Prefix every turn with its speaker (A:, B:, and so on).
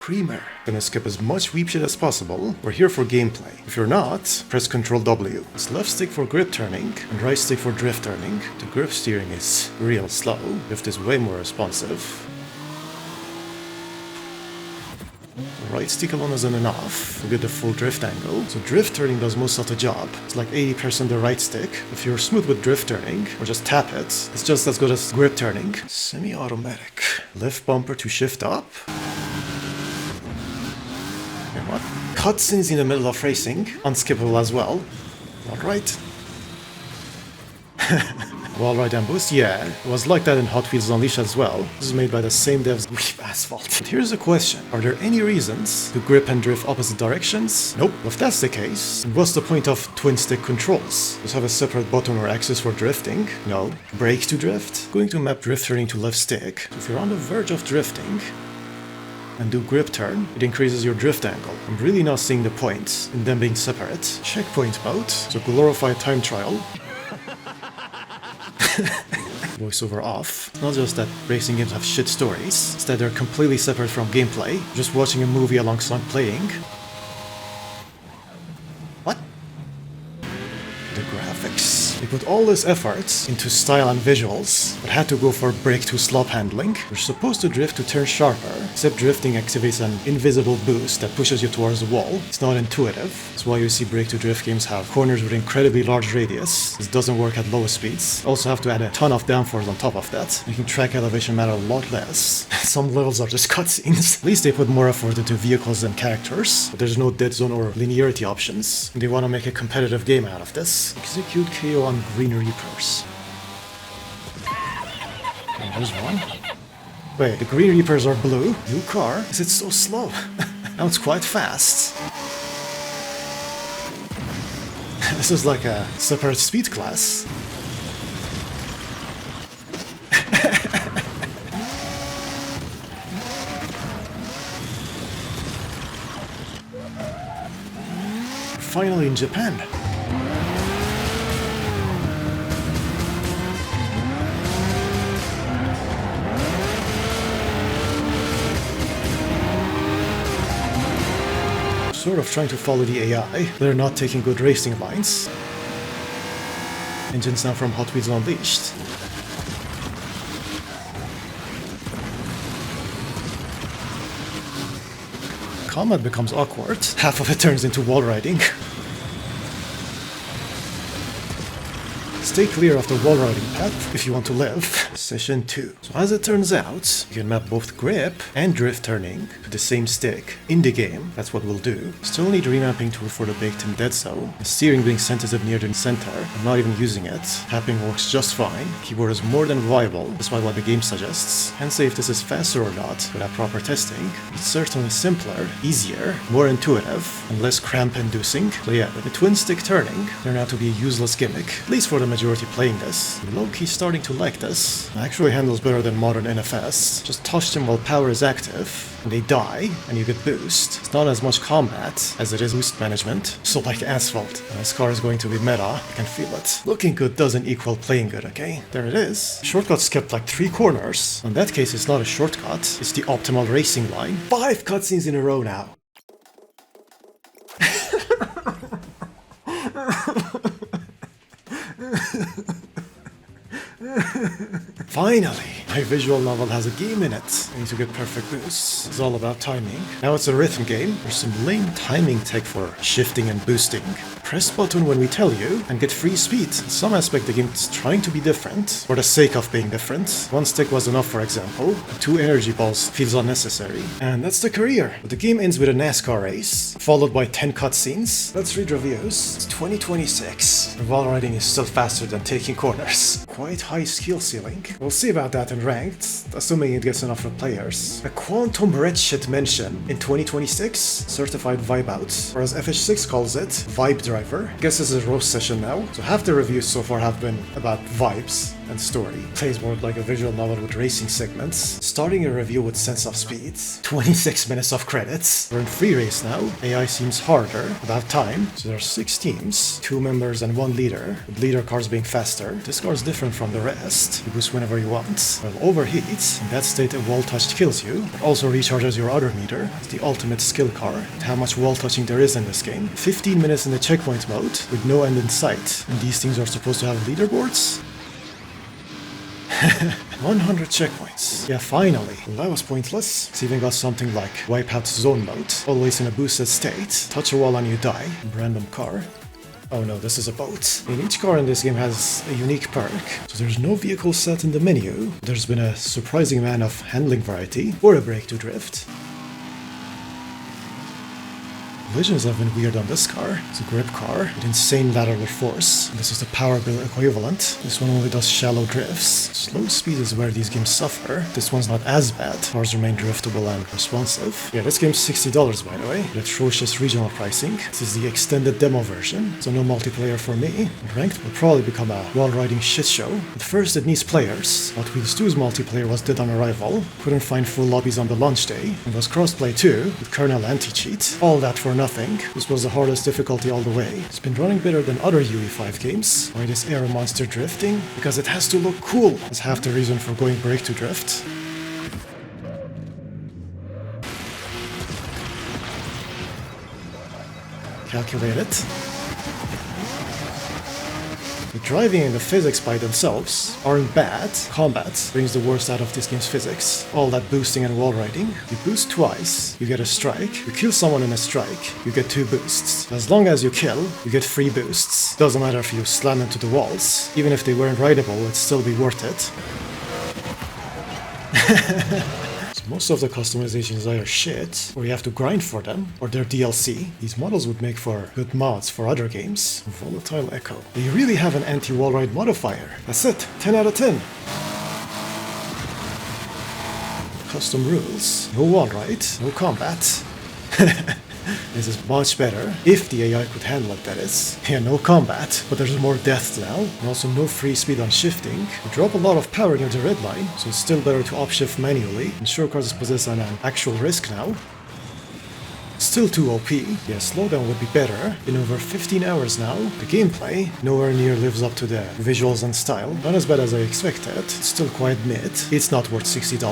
A: Creamer. Gonna skip as much weep shit as possible. We're here for gameplay. If you're not, press Ctrl W. It's left stick for grip turning and right stick for drift turning. The grip steering is real slow. Drift is way more responsive. Right stick alone isn't enough to get the full drift angle, so drift turning does most of the job. It's like 80% the right stick. If you're smooth with drift turning, or just tap it, it's just as good as grip turning. Semi-automatic. Left bumper to shift up. And what? Cutscenes in the middle of racing, unskippable as well. Alright. Wall-ride and boost? Yeah, it was like that in Hot Wheels Unleashed as well. This is made by the same devs with Asphalt. But here's the question. Are there any reasons to grip and drift opposite directions? Nope. If that's the case, then what's the point of twin-stick controls? Just have a separate button or axis for drifting? No. Brake to drift? Going to map drift turning to left stick. So if you're on the verge of drifting, and do grip turn, it increases your drift angle. I'm really not seeing the point in them being separate. Checkpoint mode, so glorified time trial. Voiceover off. It's not just that racing games have shit stories, it's that they're completely separate from gameplay. Just watching a movie alongside playing. What? The graphics. They put all this effort into style and visuals, but had to go for brake to slop handling. You're supposed to drift to turn sharper, except drifting activates an invisible boost that pushes you towards the wall. It's not intuitive. That's why you see brake to drift games have corners with incredibly large radius. This doesn't work at lower speeds. Also have to add a ton of downforce on top of that, making track elevation matter a lot less. Some levels are just cutscenes. At least they put more effort into vehicles than characters, but there's no dead zone or linearity options. They want to make a competitive game out of this. Execute KO on Green Reapers. Oh, there's one. Wait, the Green Reapers are blue? New car? Is it so slow? Now it's quite fast. This is like a separate speed class. Finally in Japan. Sort of trying to follow the AI. They're not taking good racing lines. Engines now from Hot Wheels Unleashed. Combat becomes awkward. Half of it turns into wall riding. Stay clear of the wall riding path if you want to live. Session 2. So as it turns out, you can map both grip and drift turning to the same stick in the game. That's what we'll do. Still need remapping tool for the baked-in dead zone. The steering being sensitive near the center. I'm not even using it. Tapping works just fine. Keyboard is more than viable, despite what the game suggests. Can't say if this is faster or not without proper testing. It's certainly simpler, easier, more intuitive, and less cramp-inducing. So yeah, the twin-stick turning turned out to be a useless gimmick, at least for the majority playing this. I'm low-key starting to like this. It actually handles better than modern NFS. Just touch them while power is active, and they die, and you get boost. It's not as much combat as it is boost management, so like Asphalt. This car is going to be meta, I can feel it. Looking good doesn't equal playing good, okay? There it is. Shortcut skipped like 3 corners. In that case, it's not a shortcut, it's the optimal racing line. 5 cutscenes in a row now. Finally! My visual novel has a game in it. I need to get perfect boosts. It's all about timing. Now it's a rhythm game. There's some lame timing tech for shifting and boosting. Press button when we tell you and get free speed. In some aspect the game is trying to be different, for the sake of being different. 1 stick was enough, for example. 2 energy balls feels unnecessary. And that's the career. But the game ends with a NASCAR race, followed by 10 cutscenes. Let's read reviews. It's 2026. The wall riding is still faster than taking corners. Quite high skill ceiling. We'll see about that in ranked, assuming it gets enough for players. A quantum redshift mention in 2026, certified vibe out, or as FH6 calls it, vibe driver. Guess this is a roast session now, so half the reviews so far have been about vibes. and story. Plays more like a visual novel with racing segments. Starting a review with sense of speed. 26 minutes of credits. We're in free race now. AI seems harder. About time. So there are 6 teams, 2 members and 1 leader. With leader cars being faster. This car is different from the rest. You boost whenever you want. Well, overheat. In that state, a wall touch kills you. It also recharges your other meter. It's the ultimate skill car. And how much wall touching there is in this game. 15 minutes in the checkpoint mode with no end in sight. And these things are supposed to have leaderboards? 100 checkpoints. Yeah, finally. Well, that was pointless. It's even got something like wipeout zone mode. Always in a boosted state. Touch a wall and you die. Random car. Oh no, this is a boat. I mean, each car in this game has a unique perk. So there's no vehicle set in the menu. There's been a surprising amount of handling variety or a break to drift. Collisions have been weird on this car. It's a grip car with insane lateral force. This is the power bill equivalent. This one only does shallow drifts. Slow speed is where these games suffer. This one's not as bad. Cars remain driftable and responsive. Yeah, this game's $60 by the way. With atrocious regional pricing. This is the extended demo version, so no multiplayer for me. Ranked will probably become a wall-riding shit show. But first it needs players. Hot Wheels 2's multiplayer was dead on arrival. Couldn't find full lobbies on the launch day. And was crossplay too, with kernel anti-cheat. All that for nothing. This was the hardest difficulty all the way. It's been running better than other UE5 games. Why this air monster drifting? Because it has to look cool. That's half the reason for going break to drift. Calculate it. The driving and the physics by themselves aren't bad. Combat brings the worst out of this game's physics. All that boosting and wall riding. You boost twice, you get a strike. You kill someone in a strike, you get 2 boosts. As long as you kill, you get 3 boosts. Doesn't matter if you slam into the walls. Even if they weren't rideable, it'd still be worth it. Most of the customizations is either shit, or you have to grind for them, or they're DLC. These models would make for good mods for other games. Volatile Echo. They really have an anti-wall ride modifier. That's it. 10 out of 10. Custom rules. No wall ride, no combat. This is much better, if the AI could handle it, that is. Yeah, no combat, but there's more deaths now, and also no free speed on shifting. You drop a lot of power near the red line, so it's still better to upshift manually. Ensure cars is possessed on an actual risk now. Still too OP. Yeah, slowdown would be better. Been over 15 hours now. The gameplay nowhere near lives up to the visuals and style. Not as bad as I expected. It's still quite mid. It's not worth $60.